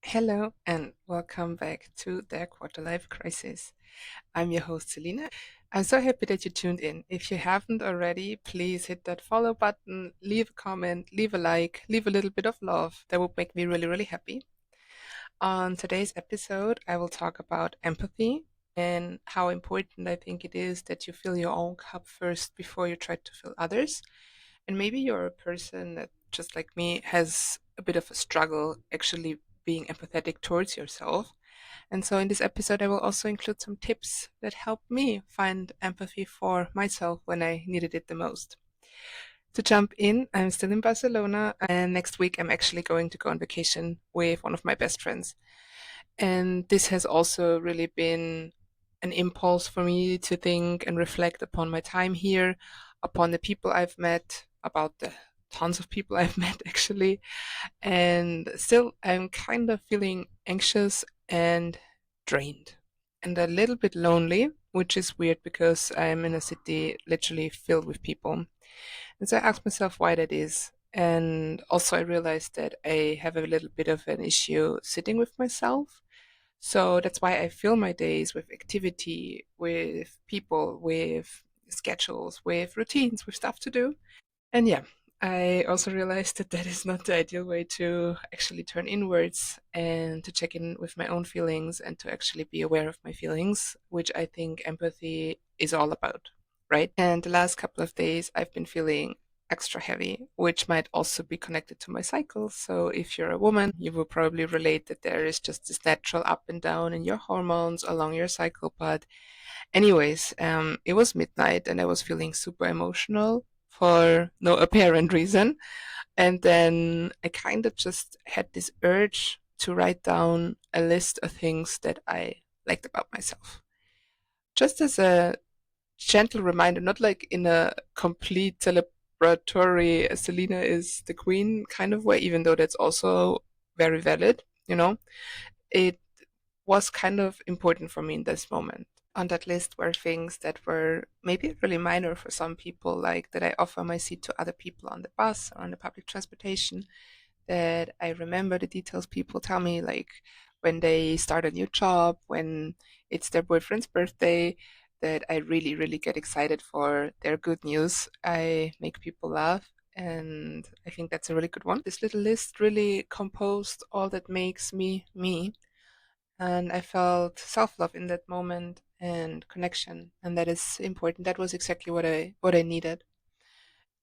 Hello and welcome back to the Quarter Life Crisis. I'm your host, Selina. I'm so happy that you tuned in. If you haven't already, please hit that follow button, leave a comment, leave a like, leave a little bit of love. That would make me really, really happy. On today's episode, I will talk about empathy and how important I think it is that you fill your own cup first before you try to fill others. And maybe you're a person that, just like me, has a bit of a struggle actually being empathetic towards yourself. And so in this episode, I will also include some tips that help me find empathy for myself when I needed it the most. To jump in, I'm still in Barcelona, and next week I'm actually going to go on vacation with one of my best friends. And this has also really been an impulse for me to think and reflect upon my time here, upon the people I've met, about the tons of people I've met actually. And still, I'm kind of feeling anxious and drained and a little bit lonely, which is weird because I'm in a city literally filled with people. And so I asked myself why that is. And also, I realized that I have a little bit of an issue sitting with myself. So that's why I fill my days with activity, with people, with schedules, with routines, with stuff to do. And yeah, I also realized that that is not the ideal way to actually turn inwards and to check in with my own feelings and to actually be aware of my feelings, which I think empathy is all about, right? And the last couple of days, I've been feeling extra heavy, which might also be connected to my cycle. So if you're a woman, you will probably relate that there is just this natural up and down in your hormones along your cycle. But anyways, it was midnight and I was feeling super emotional for no apparent reason. And then I kind of just had this urge to write down a list of things that I liked about myself. Just as a gentle reminder, not like in a complete celebratory Selena is the queen kind of way, even though that's also very valid, it was kind of important for me in this moment. On that list were things that were maybe really minor for some people, like that I offer my seat to other people on the bus or on the public transportation, that I remember the details people tell me, like when they start a new job, when it's their boyfriend's birthday, that I really, really get excited for their good news. I make people laugh. And I think that's a really good one. This little list really composed all that makes me me, and I felt self-love in that moment and connection, and that is important. That was exactly what I needed.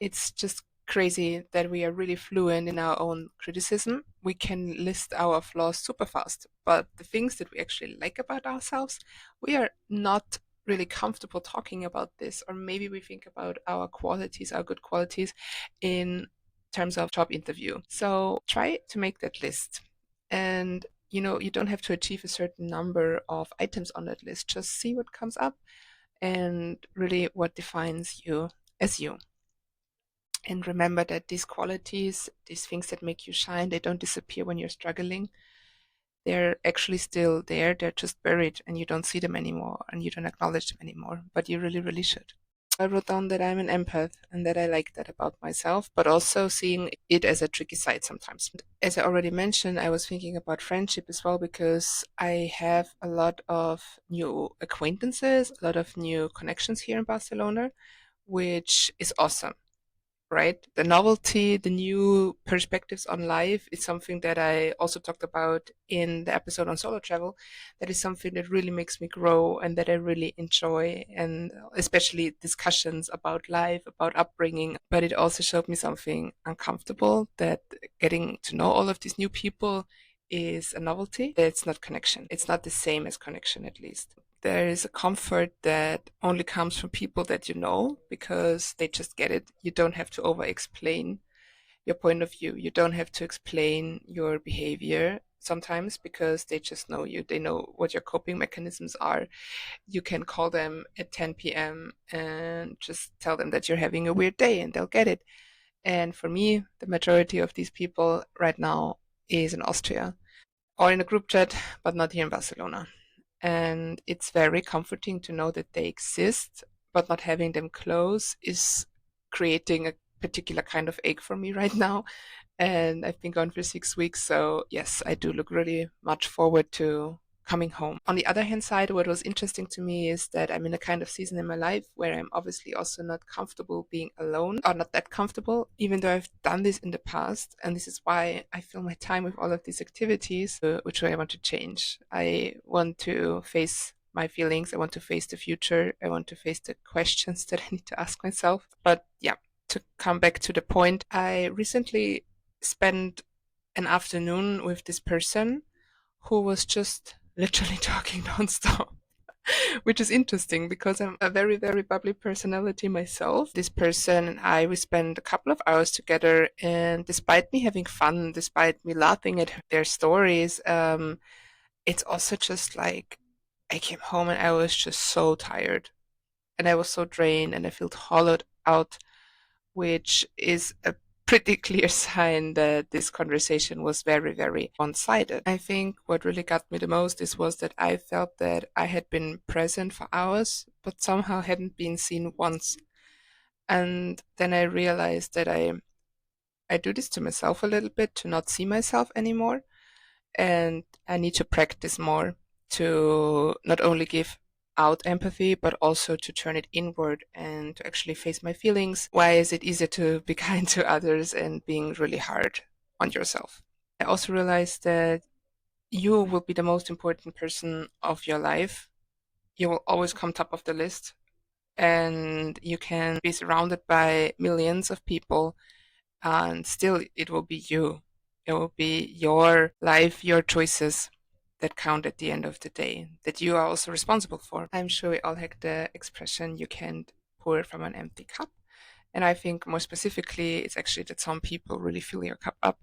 It's just crazy that we are really fluent in our own criticism. We can list our flaws super fast, but the things that we actually like about ourselves, we are not really comfortable talking about this, or maybe we think about our qualities, our good qualities, in terms of job interview. So try to make that list. And you don't have to achieve a certain number of items on that list. Just see what comes up and really what defines you as you. And remember that these qualities, these things that make you shine, they don't disappear when you're struggling. They're actually still there. They're just buried and you don't see them anymore and you don't acknowledge them anymore, but you really, really should. I wrote down that I'm an empath and that I like that about myself, but also seeing it as a tricky side sometimes. As I already mentioned, I was thinking about friendship as well because I have a lot of new acquaintances, a lot of new connections here in Barcelona, which is awesome, right? The novelty, the new perspectives on life is something that I also talked about in the episode on solo travel. That is something that really makes me grow and that I really enjoy, and especially discussions about life, about upbringing. But it also showed me something uncomfortable, that getting to know all of these new people is a novelty. It's not connection. It's not the same as connection, at least. There is a comfort that only comes from people that you know because they just get it. You don't have to over explain your point of view. You don't have to explain your behavior sometimes because they just know you. They know what your coping mechanisms are. You can call them at 10 p.m. and just tell them that you're having a weird day and they'll get it. And for me, the majority of these people right now is in Austria or in a group chat, but not here in Barcelona. And it's very comforting to know that they exist, but not having them close is creating a particular kind of ache for me right now. and I've been gone for 6 weeks. So yes, I do look really much forward to coming home. On the other hand side, what was interesting to me is that I'm in a kind of season in my life where I'm obviously also not comfortable being alone, or not that comfortable, even though I've done this in the past. And this is why I fill my time with all of these activities, which I want to change. I want to face my feelings. I want to face the future. I want to face the questions that I need to ask myself. But yeah, to come back to the point, I recently spent an afternoon with this person who was just literally talking nonstop. Which is interesting because I'm a very, very bubbly personality myself. This person and I, we spent a couple of hours together, and despite me having fun, despite me laughing at their stories, it's also just like I came home and I was just so tired and I was so drained and I felt hollowed out, which is a pretty clear sign that this conversation was very, very one sided. I think what really got me the most was that I felt that I had been present for hours, but somehow hadn't been seen once. And then I realized that I do this to myself a little bit to not see myself anymore. And I need to practice more to not only give out empathy, but also to turn it inward and to actually face my feelings. Why is it easier to be kind to others and being really hard on yourself? I also realized that you will be the most important person of your life. You will always come top of the list, and you can be surrounded by millions of people, and still it will be you. It will be your life, your choices that count at the end of the day, that you are also responsible for. I'm sure we all have the expression, you can't pour from an empty cup. And I think more specifically, it's actually that some people really fill your cup up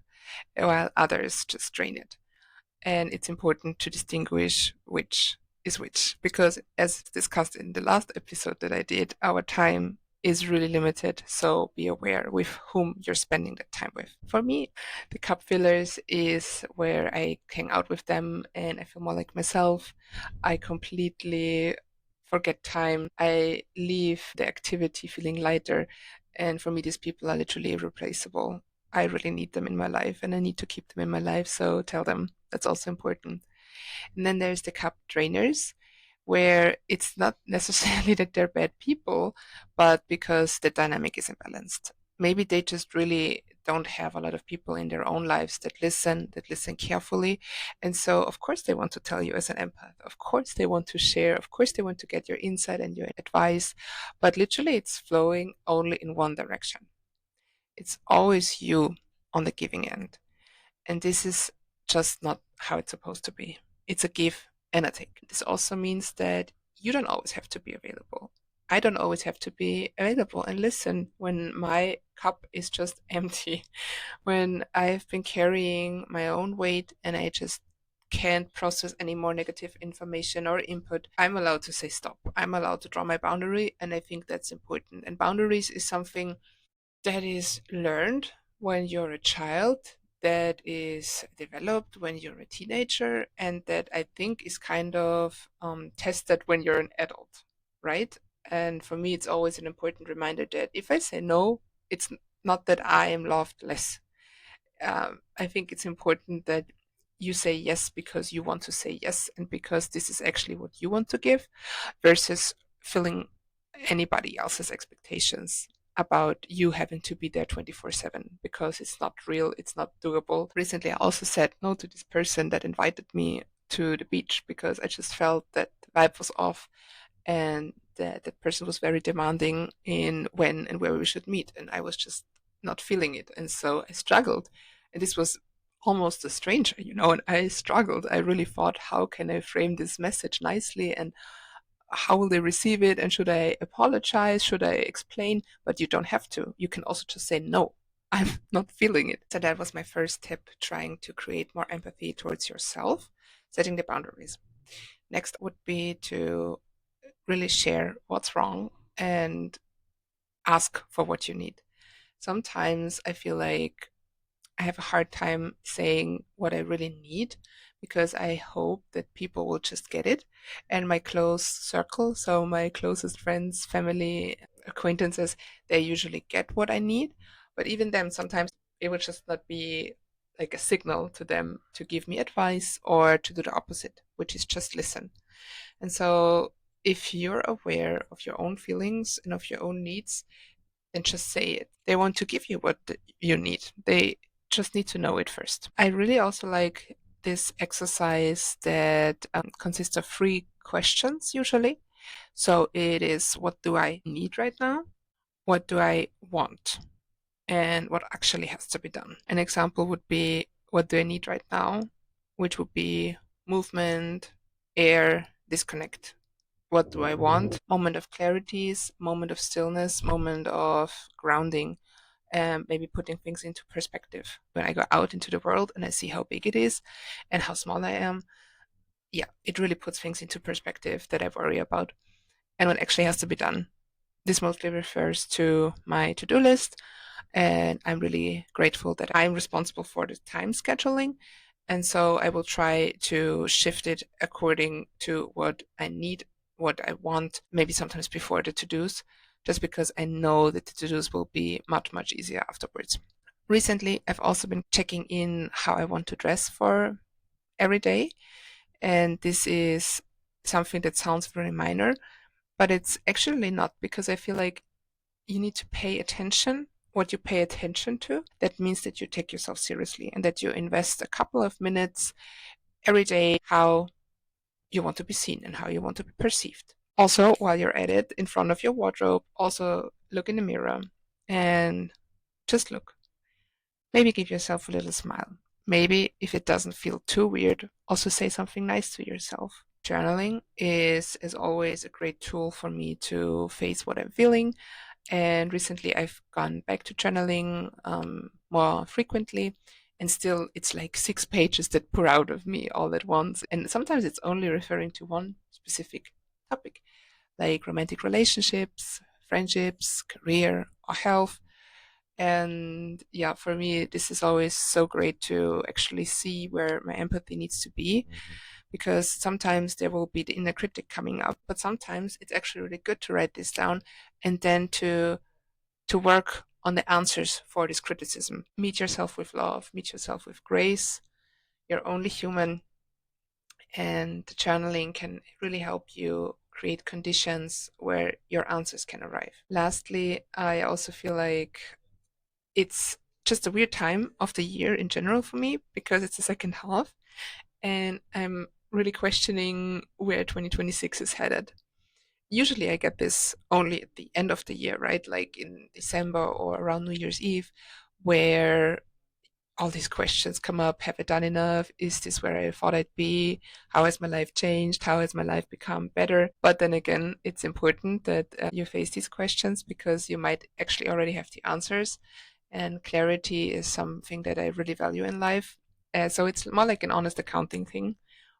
while others just drain it. And it's important to distinguish which is which, because as discussed in the last episode that I did, our time is really limited, so be aware with whom you're spending that time with. For me, the cup fillers is where I hang out with them and I feel more like myself. I completely forget time. I leave the activity feeling lighter, and for me, these people are literally irreplaceable. I really need them in my life and I need to keep them in my life, so tell them. That's also important. And then there's the cup drainers, where it's not necessarily that they're bad people, but because the dynamic is imbalanced. Maybe they just really don't have a lot of people in their own lives that listen carefully. And so, of course, they want to tell you as an empath. Of course, they want to share. Of course, they want to get your insight and your advice. But literally, it's flowing only in one direction. It's always you on the giving end. And this is just not how it's supposed to be. It's a give and a take. This also means that you don't always have to be available. I don't always have to be available and listen when my cup is just empty, when I've been carrying my own weight and I just can't process any more negative information or input. I'm allowed to say stop. I'm allowed to draw my boundary, and I think that's important. And boundaries is something that is learned when you're a child, that is developed when you're a teenager, and that I think is kind of tested when you're an adult, right? And for me, it's always an important reminder that if I say no, it's not that I am loved less. I think it's important that you say yes because you want to say yes and because this is actually what you want to give, versus filling anybody else's expectations about you having to be there 24/7, because it's not real, it's not doable. Recently, I also said no to this person that invited me to the beach because I just felt that the vibe was off and that person was very demanding in when and where we should meet, and I was just not feeling it, and so I struggled. And this was almost a stranger, and I struggled. I really thought, how can I frame this message nicely, and how will they receive it, and should I apologize, should I explain? But you don't have to. You can also just say no. I'm not feeling it. So that was my first tip, trying to create more empathy towards yourself, setting the boundaries. Next would be to really share what's wrong and ask for what you need. Sometimes I feel like I have a hard time saying what I really need because I hope that people will just get it. And my close circle, so my closest friends, family, acquaintances, they usually get what I need. But even them, sometimes It would just not be like a signal to them to give me advice or to do the opposite, which is just listen. And so if you're aware of your own feelings and of your own needs, then just say it. They want to give you what you need. They just need to know it first. I really also like this exercise that consists of three questions usually. So it is, what do I need right now? What do I want? And what actually has to be done. An example would be, what do I need right now? Which would be movement, air, disconnect. What do I want? Moment of clarities, moment of stillness, moment of grounding, and maybe putting things into perspective. When I go out into the world and I see how big it is and how small I am, yeah, it really puts things into perspective that I worry about and what actually has to be done. This mostly refers to my to-do list, and I'm really grateful that I'm responsible for the time scheduling. And so I will try to shift it according to what I need, what I want, maybe sometimes before the to-dos, just because I know that the to-dos will be much, much easier afterwards. Recently, I've also been checking in how I want to dress for every day. And this is something that sounds very minor, but it's actually not, because I feel like you need to pay attention what you pay attention to. That means that you take yourself seriously and that you invest a couple of minutes every day how you want to be seen and how you want to be perceived. Also, while you're at it, in front of your wardrobe, also look in the mirror and just look. Maybe give yourself a little smile. Maybe if it doesn't feel too weird, also say something nice to yourself. Journaling is, as always, a great tool for me to face what I'm feeling. And recently I've gone back to journaling more frequently. And still, it's like 6 pages that pour out of me all at once. And sometimes it's only referring to one specific topic, like romantic relationships, friendships, career, or health. And yeah, for me, this is always so great to actually see where my empathy needs to be, because sometimes there will be the inner critic coming up, but sometimes it's actually really good to write this down and then to work on the answers for this criticism. Meet yourself with love, meet yourself with grace. You're only human, and the journaling can really help you create conditions where your answers can arrive. Lastly, I also feel like it's just a weird time of the year in general for me, because it's the second half and I'm really questioning where 2026 is headed. Usually I get this only at the end of the year, right? Like in December or around New Year's Eve, where all these questions come up. Have I done enough? Is this where I thought I'd be? How has my life changed? How has my life become better? But then again, it's important that you face these questions, because you might actually already have the answers. And clarity is something that I really value in life. So it's more like an honest accounting thing,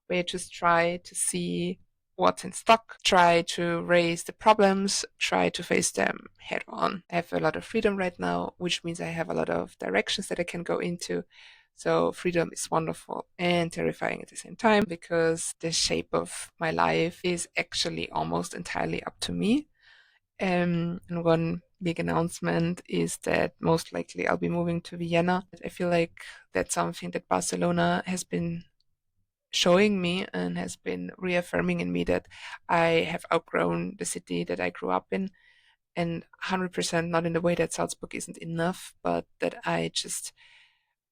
where you just try to see what's in stock, try to raise the problems, try to face them head on. I have a lot of freedom right now, which means I have a lot of directions that I can go into. So freedom is wonderful and terrifying at the same time, because the shape of my life is actually almost entirely up to me. And one big announcement is that most likely I'll be moving to Vienna. I feel like that's something that Barcelona has been showing me and has been reaffirming in me, that I have outgrown the city that I grew up in, and 100% not in the way that Salzburg isn't enough, but that I just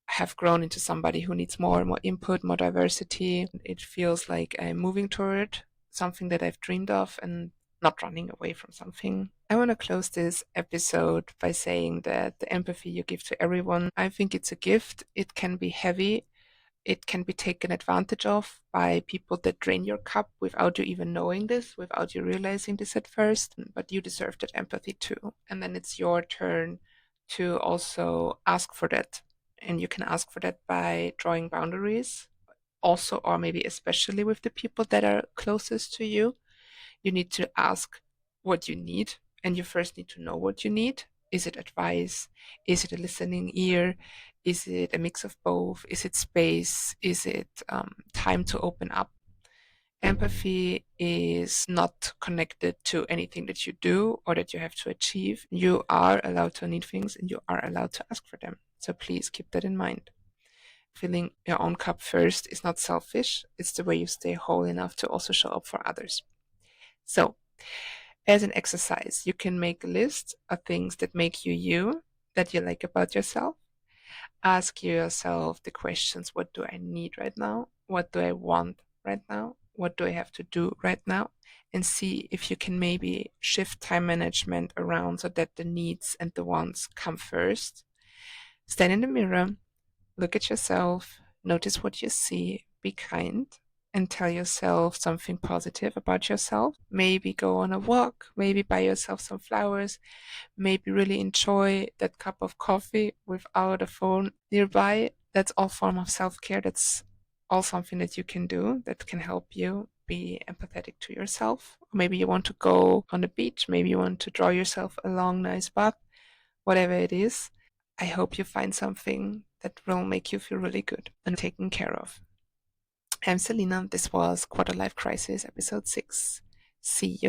have grown into somebody who needs more and more input, more diversity. It feels like I'm moving toward something that I've dreamed of and not running away from something. I want to close this episode by saying that the empathy you give to everyone, I think it's a gift. It can be heavy. It can be taken advantage of by people that drain your cup without you even knowing this, without you realizing this at first. But you deserve that empathy too. And then it's your turn to also ask for that. And you can ask for that by drawing boundaries, also, or maybe especially with the people that are closest to you. You need to ask what you need, and you first need to know what you need. Is it advice? Is it a listening ear? Is it a mix of both? Is it space? Is it time to open up? Empathy is not connected to anything that you do or that you have to achieve. You are allowed to need things and you are allowed to ask for them. So please keep that in mind. Filling your own cup first is not selfish, it's the way you stay whole enough to also show up for others. So, as an exercise, you can make a list of things that make you you, that you like about yourself. Ask yourself the questions: what do I need right now? What do I want right now? What do I have to do right now? And see if you can maybe shift time management around so that the needs and the wants come first. Stand in the mirror, look at yourself, notice what you see, be kind, and tell yourself something positive about yourself. Maybe go on a walk, maybe buy yourself some flowers, maybe really enjoy that cup of coffee without a phone nearby. That's all form of self-care. That's all something that you can do that can help you be empathetic to yourself. Or maybe you want to go on the beach, maybe you want to draw yourself a long, nice bath, whatever it is. I hope you find something that will make you feel really good and taken care of. I'm Selena. This was Quarter Life Crisis, episode 6. See you.